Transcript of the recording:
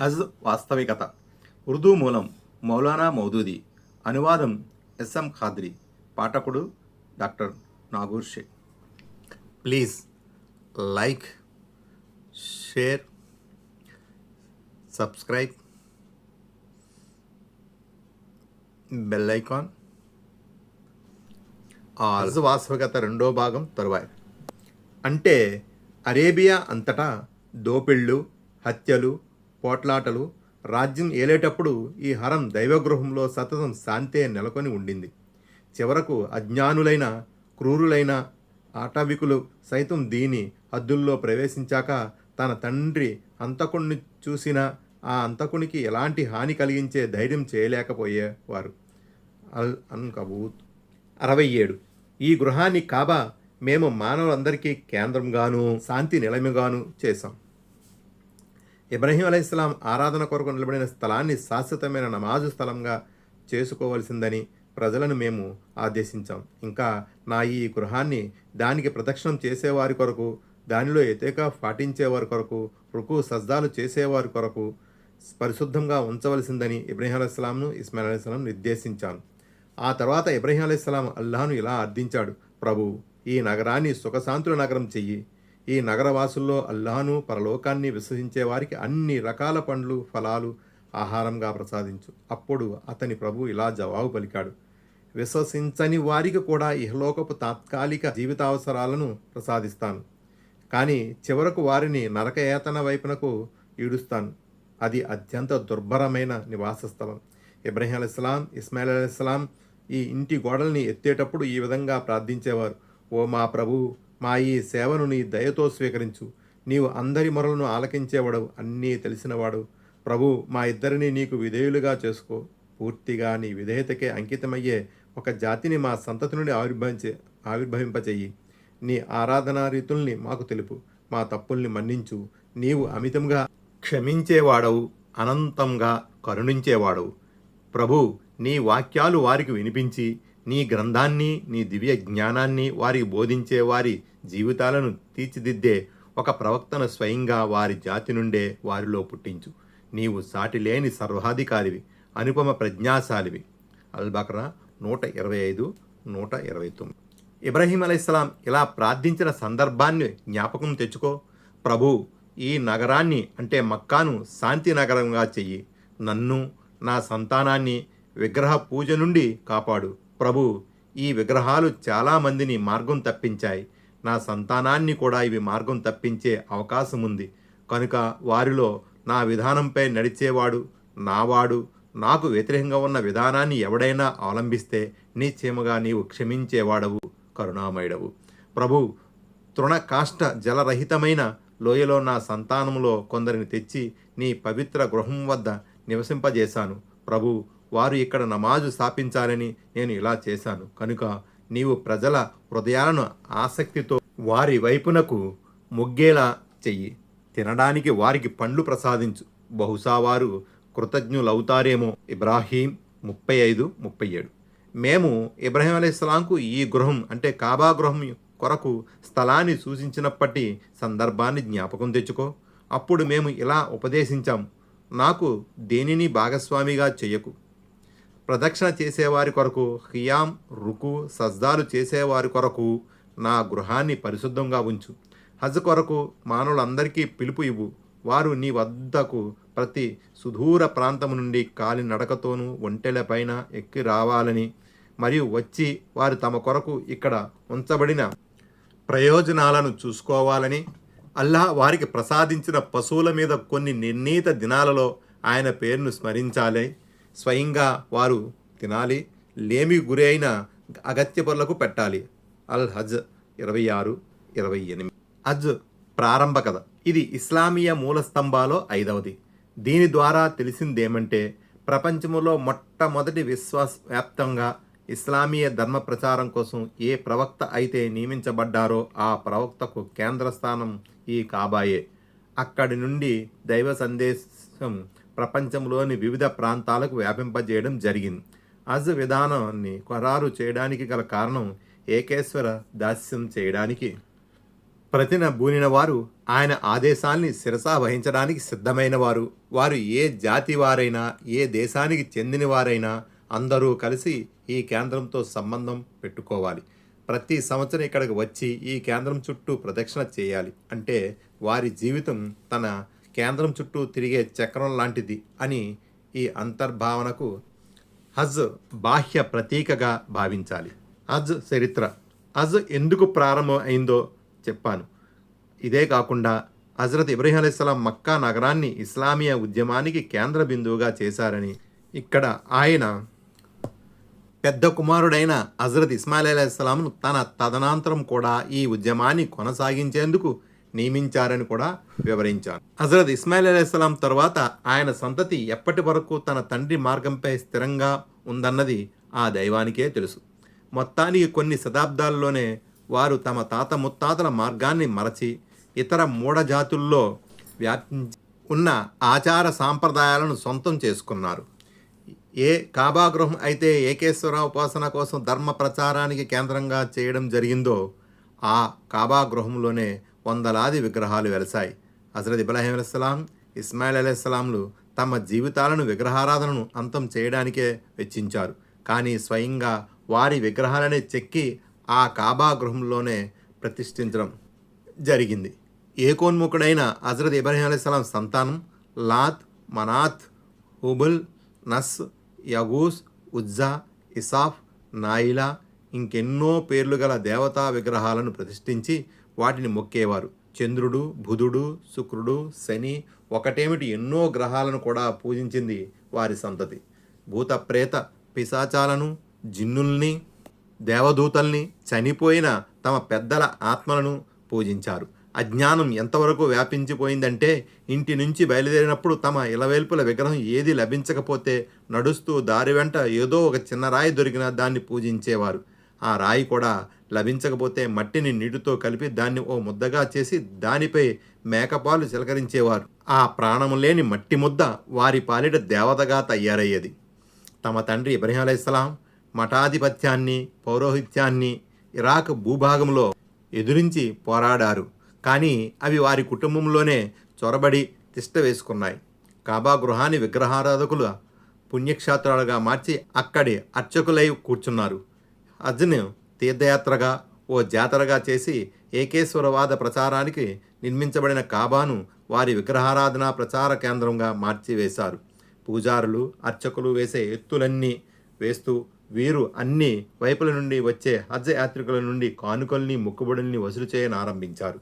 అజ్ వాస్తవికత. ఉర్దూ మూలం మౌలానా మౌదూది. అనువాదం ఎస్ఎం ఖాద్రి. పాఠకుడు doctor Nagoor Sheikh. Please like, share, subscribe, bell icon. అజ్ వాస్తవికత రెండో భాగం తరువాయి. అంటే అరేబియా అంతటా దోపిళ్ళు, హత్యలు, పోట్లాటలు రాజ్యం ఏలేటప్పుడు ఈ హరం దైవగృహంలో సతతం శాంతే నెలకొని ఉండింది. చివరకు అజ్ఞానులైన, క్రూరులైన ఆటవికులు సైతం దీని హద్దుల్లో ప్రవేశించాక తన తండ్రి హంతకుణ్ణి చూసిన ఆ హంతకునికి ఎలాంటి హాని కలిగించే ధైర్యం చేయలేకపోయేవారు. అల్ అన్కబూత్ 67. ఈ గృహాన్ని కాబా మేము మానవులందరికీ కేంద్రంగాను శాంతి నిలయముగాను చేశాం. ఇబ్రహీం అలైహిస్సలాం ఆరాధన కొరకు నిలబడిన స్థలాన్ని శాశ్వతమైన నమాజు స్థలంగా చేసుకోవలసిందని ప్రజలను మేము ఆదేశించాం. ఇంకా నా ఈ గృహాన్ని దానికి ప్రదక్షిణం చేసేవారి కొరకు, దానిలో ఎతేకాఫ్ పాటించేవారి కొరకు, రుకు సజ్దాలు చేసేవారి కొరకు పరిశుద్ధంగా ఉంచవలసిందని ఇబ్రహీం అలైహిస్సలాంను, ఇస్మాయిల్ అలైహిస్సలాం నిర్దేశించాను. ఆ తర్వాత ఇబ్రహీం అలైహిస్సలాం అల్లాహ్ను ఇలా అర్థించాడు: ప్రభు, ఈ నగరాన్ని సుఖశాంతుల నగరం చెయ్యి. ఈ నగరవాసుల్లో అల్లాహ్ను, పరలోకాన్ని విశ్వసించే వారికి అన్ని రకాల పండ్లు, ఫలాలు ఆహారంగా ప్రసాదించు. అప్పుడు అతని ప్రభు ఇలా జవాబు పలికాడు: విశ్వసించని వారికి కూడా ఇహలోకపు తాత్కాలిక జీవితావసరాలను ప్రసాదిస్తాను, కానీ చివరకు వారిని నరకయాతన వైపునకు ఈడుస్తాను. అది అత్యంత దుర్భరమైన నివాస స్థలం. ఇబ్రహీం అలైహిస్సలాం, ఇస్మాయిల్ అలైహిస్సలాం ఈ ఇంటి గోడల్ని ఎత్తేటప్పుడు ఈ విధంగా ప్రార్థించేవారు: ఓ మా ప్రభు, మా ఈ సేవను నీ దయతో స్వీకరించు. నీవు అందరి మొరలను ఆలకించేవాడు, అన్నీ తెలిసినవాడు. ప్రభు, మా ఇద్దరిని నీకు విధేయులుగా చేసుకో. పూర్తిగా నీ విధేయతకే అంకితమయ్యే ఒక జాతిని మా సంతతి నుండి ఆవిర్భవింపచేయి. నీ ఆరాధనా రీతుల్ని మాకు తెలుపు. మా తప్పుల్ని మన్నించు. నీవు అమితంగా క్షమించేవాడవు, అనంతంగా కరుణించేవాడవు. ప్రభు, నీ వాక్యాలు వారికి వినిపించి, నీ గ్రంథాన్ని, నీ దివ్య జ్ఞానాన్ని వారికి బోధించే వారి జీవితాలను తీర్చిదిద్దే ఒక ప్రవక్తను స్వయంగా వారి జాతి నుండే వారిలో పుట్టించు. నీవు సాటిలేని సర్వాధికారివి, అనుపమ ప్రజ్ఞాశాలివి. అల్-బకరా 125, 129. ఇబ్రహీం అలైహిస్సలాం ఇలా ప్రార్థించిన సందర్భాన్ని జ్ఞాపకం తెచ్చుకో. ప్రభు, ఈ నగరాన్ని అంటే మక్కాను శాంతి నగరంగా చెయ్యి. నన్ను, నా సంతానాన్ని విగ్రహ పూజ నుండి కాపాడు. ప్రభు, ఈ విగ్రహాలు చాలామందిని మార్గం తప్పించాయి. నా సంతానాన్ని కూడా ఇవి మార్గం తప్పించే అవకాశం ఉంది. కనుక వారిలో నా విధానంపై నడిచేవాడు, నావాడు, నాకు వ్యతిరేకంగా ఉన్న విధానాన్ని ఎవడైనా అవలంబిస్తే నిశ్చయముగా నీవు క్షమించేవాడవు, కరుణామయుడవు. ప్రభు, తృణకాష్ట జలరహితమైన లోయలో నా సంతానంలో కొందరిని తెచ్చి నీ పవిత్ర గృహం వద్ద నివసింపజేశాను. ప్రభు, వారు ఇక్కడ నమాజు స్థాపించాలని నేను ఇలా చేశాను. కనుక నీవు ప్రజల హృదయాలను ఆసక్తితో వారి వైపునకు మొగ్గేలా చెయ్యి. తినడానికి వారికి పండ్లు ప్రసాదించు. బహుశా వారు కృతజ్ఞులవుతారేమో. ఇబ్రాహీం 35, 37. మేము ఇబ్రహీం అలైహిస్సలాంకు ఈ గృహం అంటే కాబా గృహం కొరకు స్థలాన్ని సూచించినప్పటి సందర్భాన్ని జ్ఞాపకం తెచ్చుకో. అప్పుడు మేము ఇలా ఉపదేశించాం: నాకు దేనిని భాగస్వామిగా చెయ్యకు. ప్రదక్షిణ చేసేవారి కొరకు, ఖియాం, రుకు, సజ్దాలు చేసేవారి కొరకు నా గృహాన్ని పరిశుద్ధంగా ఉంచు. హజ్ కొరకు మానవులందరికీ పిలుపు ఇవ్వు. వారు నీ వద్దకు ప్రతి సుదూర ప్రాంతం నుండి కాలి నడకతోనూ ఒంటెలపైన ఎక్కి రావాలని, మరియు వచ్చి వారు తమ కొరకు ఇక్కడ ఉంచబడిన ప్రయోజనాలను చూసుకోవాలని, అల్లాహ్ వారికి ప్రసాదించిన పశువుల మీద కొన్ని నిర్ణీత దినాలలో ఆయన పేరును స్మరించాలి. స్వయంగా వారు తినాలి. లేమి గురి అయిన అగత్య పనులకు పెట్టాలి. అల్ హజ్ 26, 28. హజ్ ప్రారంభ కథ. ఇది ఇస్లామీయ మూల స్తంభాలో 5వది. దీని ద్వారా తెలిసిందేమంటే, ప్రపంచంలో మొట్టమొదటి విశ్వవ్యాప్తంగా ఇస్లామీయ ధర్మ ప్రచారం కోసం ఏ ప్రవక్త అయితే నియమించబడ్డారో ఆ ప్రవక్తకు కేంద్రస్థానం ఈ కాబాయే. అక్కడి నుండి దైవ సందేశం ప్రపంచంలోని వివిధ ప్రాంతాలకు వ్యాపింపజేయడం జరిగింది. హజ్ విధానాన్ని ఖరారు చేయడానికి గల కారణం ఏకేశ్వర దాస్యం చేయడానికి ప్రతిన బూనిన వారు ఆయన ఆదేశాల్ని శిరసా వహించడానికి సిద్ధమైన వారు. వారు ఏ జాతి వారైనా ఏ దేశానికి చెందిన వారైనా అందరూ కలిసి ఈ కేంద్రంతో సంబంధం పెట్టుకోవాలి. ప్రతి సంవత్సరం ఇక్కడికి వచ్చి ఈ కేంద్రం చుట్టూ ప్రదక్షిణ చేయాలి. అంటే వారి జీవితం తన కేంద్రం చుట్టూ తిరిగే చక్రం లాంటిది అని ఈ అంతర్భావనకు హజ్ బాహ్య ప్రతీకగా భావించాలి. హజ్ చరిత్ర. హజ్ ఎందుకు ప్రారంభం అయిందో చెప్పాను. ఇదే కాకుండా హజరత్ ఇబ్రహీం అలైహిస్సలాం మక్కా నగరాన్ని ఇస్లామీయ ఉద్యమానికి కేంద్ర బిందువుగా చేశారని, ఇక్కడ ఆయన పెద్ద కుమారుడైన హజరత్ ఇస్మాయిల్ అలైహిస్సలాంను తన తదనంతరం కూడా ఈ ఉద్యమాన్ని కొనసాగించేందుకు నియమించారని కూడా వివరించారు. హజరత్ ఇస్మాయిల్ అలైహిస్సలాం తర్వాత ఆయన సంతతి ఎప్పటి వరకు తన తండ్రి మార్గంపై స్థిరంగా ఉందన్నది ఆ దైవానికే తెలుసు. మొత్తానికి కొన్ని శతాబ్దాల్లోనే వారు తమ తాత ముత్తాతల మార్గాన్ని మరచి ఇతర మూఢజాతుల్లో వ్యాపించి ఉన్న ఆచార సాంప్రదాయాలను సొంతం చేసుకున్నారు. ఏ కాబా గృహం అయితే ఏకేశ్వర ఉపాసన కోసం ధర్మ ప్రచారానికి కేంద్రంగా చేయడం జరిగిందో ఆ కాబా గృహంలోనే వందలాది విగ్రహాలు వెలసాయి. హజరత్ ఇబ్రాహీం అలైహిస్సలాం, ఇస్మాయిల్ అలైహిస్సలాంలు తమ జీవితాలను విగ్రహారాధనను అంతం చేయడానికే వెచ్చించారు. కానీ స్వయంగా వారి విగ్రహాలనే చెక్కి ఆ కాబా గృహంలోనే ప్రతిష్ఠించడం జరిగింది. ఏకోన్ముఖుడైన హజరత్ ఇబ్రాహీం అలైహిస్సలాం సంతానం లాత్, మనాత్, హుబుల్, నస్, యగూస్, ఉజ్జా, ఇసాఫ్, నాయిలా ఇంకెన్నో పేర్లు గల దేవతా విగ్రహాలను ప్రతిష్ఠించి వాటిని మొక్కేవారు. చంద్రుడు, బుధుడు, శుక్రుడు, శని ఒకటేమిటి ఎన్నో గ్రహాలను కూడా పూజించింది వారి సంతతి. భూత ప్రేత పిశాచాలను, జిన్నుల్ని, దేవదూతల్ని, చనిపోయిన తమ పెద్దల ఆత్మలను పూజించారు. అజ్ఞానం ఎంతవరకు వ్యాపించిపోయిందంటే ఇంటి నుంచి బయలుదేరినప్పుడు తమ ఇలవేల్పుల విగ్రహం ఏది లభించకపోతే నడుస్తూ దారి వెంట ఏదో ఒక చిన్న రాయి దొరికినా దాన్ని పూజించేవారు. ఆ రాయి కూడా లభించకపోతే మట్టిని నీటితో కలిపి దాన్ని ఓ ముద్దగా చేసి దానిపై మేకపాలు చిలకరించేవారు. ఆ ప్రాణము లేని మట్టి ముద్ద వారి పాలిట దేవతగా తయారయ్యేది. తమ తండ్రి ఇబ్రాహీం అలైహిస్సలాం మఠాధిపత్యాన్ని, పౌరోహిత్యాన్ని ఇరాక్ భూభాగంలో ఎదురించి పోరాడారు. కానీ అవి వారి కుటుంబంలోనే చొరబడి తిష్ట వేసుకున్నాయి. కాబా గృహాన్ని విగ్రహారాధకుల పుణ్యక్షేత్రాలుగా మార్చి అక్కడి అర్చకులై కూర్చున్నారు. హజ్ను తీర్థయాత్రగా ఓ జాతరగా చేసి ఏకేశ్వరవాద ప్రచారానికి నిర్మించబడిన కాబాను వారి విగ్రహారాధన ప్రచార కేంద్రంగా మార్చివేశారు. పూజారులు, అర్చకులు వేసే ఎత్తులన్నీ వేస్తూ వీరు అన్ని వైపుల నుండి వచ్చే హజ్ యాత్రికుల నుండి కానుకల్ని, మొక్కుబడుల్ని వసూలు చేయనారంభించారు.